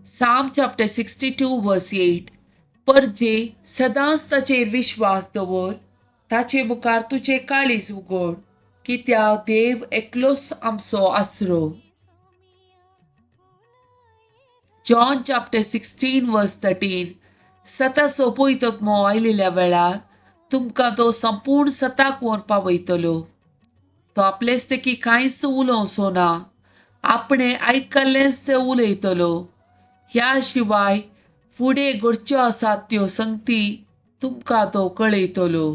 Psalm chapter 62 verse 8. पर जे सदांच ताचेर विश्वास दवर, ताचे मुखार तुझे काळीज उगड, कित्याक देव एकलोच आमचो आसरो. John chapter 16 verse 13. सता सोपयतलो आयलेल्या वेळार तुमकां तो संपूर्ण सताक व्हरून पावयतलो. तो आपलेच देखी कांयच उलोवचो ना, आपणें आयकल्लेंच ते उलयतलो. ह्या शिवाय फुडें घडच्यो आसात त्यो संगती तुमकां तो कळयतलो.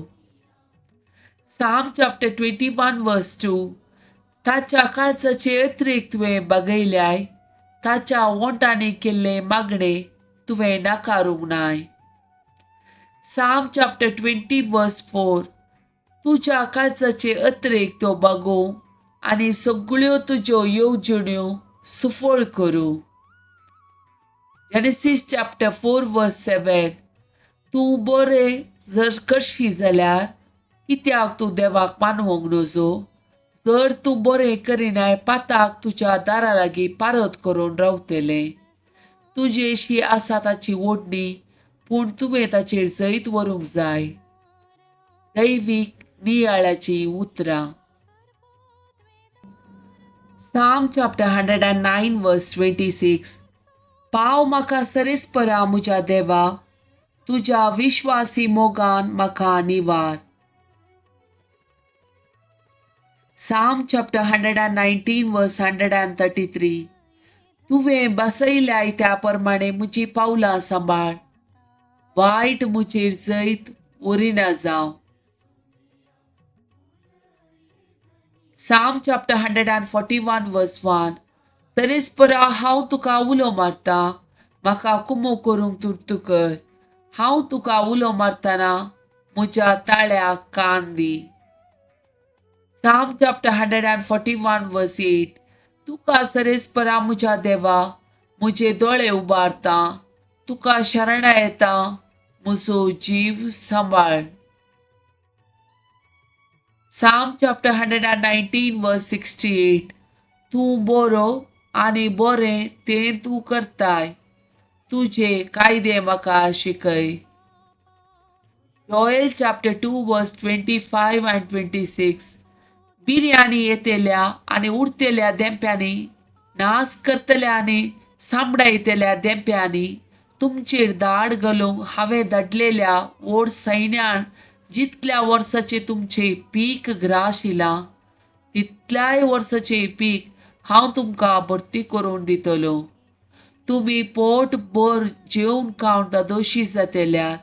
Psalm chapter 21 verse 2. ताच्या काळजाचे अतिरेक तुवें बगयल्याय, ताच्या ओंठांनी केल्ले मागणे तुवें नाकारूंक नाय. Psalm chapter 20 verse 4. तुझ्या काळजाचे अतिरेक तो बगो आनी सगळ्यो तुज्यो येवजण्यो सुफळ करूं. Genesis chapter 4 verse 7. तूं बरें जर करशी जाल्यार कित्याक तूं देवाक मानवंक नजो. जर तूं बरें करिनाय पाताक तुज्या दारा लागीं पारत करून रावतलें. तुजे अशी आसा ताची ओडणी, पूण तुवें ताचेर जैत व्हरूंक जाय. दैवीक नियाळाची उतरां. Psalm chapter 109 verse 26. पाव म्हाका सरेस्परा म्हज्या देवा, तुज्या विश्वासी मोगान म्हाका निवार. Psalm chapter 119 verse 133. तुवें बसयल्याय त्या प्रमाणे म्हजी पावलां सांबाळ, वायट मुजेर जैत वरिना जावं. Psalm chapter 141 verse 1. तरेस्परा हांव तुका उलो मारता, म्हाका कुमो करूंक तुर्त कर. हांव तुका उलो मारतना म्हज्या ताळ्याक कान दी. Psalm chapter 141 verse 8. तुका सरेस्परा म्हज्या देवा, म्हजे दोळे उबारता, तुका शरणा येता, म्हजो जीव सांबाळ. Psalm chapter 119 verse 68. तूं बरो आनी बरें तें तूं करताय, तुजे कायदे म्हाका शिकय. Joel chapter 2 verse 25 and 26. Biryani येतेल्या आनी उरतेल्या देंप्यांनी, नास करतल्या आनी सांबडायतेल्या देंप्यांनी तुमचेर धाड घालूंक हांवें धाडलेल्या व्हड सैन्यान जितल्या वर्साचें तुमचें पीक घरा आशिल्लां, तितल्याय वर्साचें पीक हांव तुमकां भरती करून दितलो. तुमी पोट भर जेवन खावन दोशी जातल्यात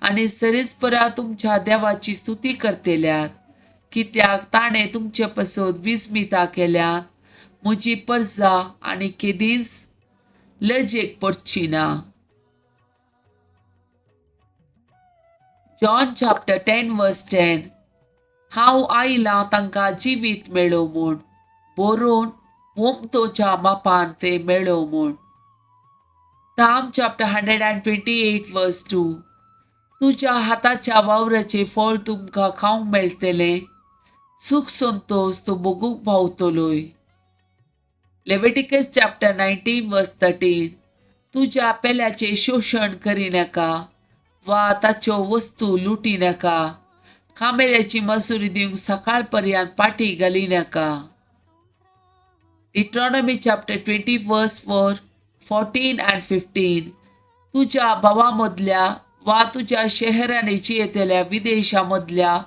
आनी सरेस्परा तुमच्या देवाची स्तुती करतल्यात, कित्याक ताणें तुमचे पासून विस्मिता केल्यात. म्हजी परजा आनी केदींच लजेक पडची ना. John chapter 10 verse 10. हांव आयलां तांकां जिवीत मेळो म्हूण, बरोवन वोमतोच्या मापान ते मेळो म्हूण. Psalm chapter 128 verse 2. तुज्या हाताच्या वावराचें फळ तुमकां खावंक मेळटलें, सुख संतोष तूं भोगूंक पावतलोय. Leviticus chapter 19 verse 13. तुज्या पेल्याचें शोशण करिनाका वा ताच्यो वस्तू लुटिनाका, कामेऱ्याची मजुरी दिवंक सकाळ पर्यंत पाटी घालिनाका. Deuteronomy chapter 20 verse 4, 14 and 15. तुज्या भावामदल्या वा तुज्या शहरांनी येतेल्या विदेशामदल्या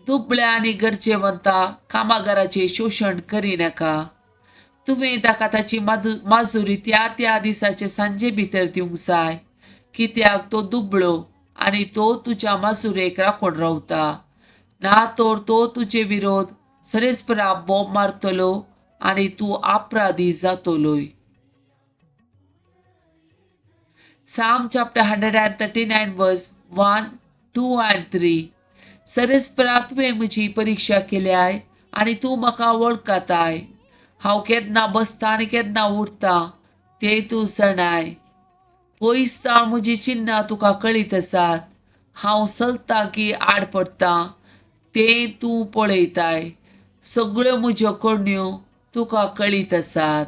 दुबळ्या आनी गरजेवंता कामागाराचें शोशण करिनाका. तुवें ताका ताची माजुरी त्या त्या दिसाचे सांजे भितर दिवंक जाय, कित्याक तो दुबळो आनी तो तुज्या माजुरेक राखून रावता. ना तर तो तुजे विरोध सरेस्परा बोंब मारतलो आनी तूं अपराधी जातलोय. Psalm chapter 139 verse 1, 2 and 3. सरेस्परा तुवें म्हजी परिक्षा केल्याय आनी तूं म्हाका वळखताय. हांव केन्ना बसता आनी केन्ना उठता तें तूं जाणाय. पयसतां म्हजी चिन्नां तुका कळीत आसात. हांव चलतां की आड पडटां तें तूं पळयताय. सगळ्यो म्हज्यो कण्यो तुका कळीत आसात.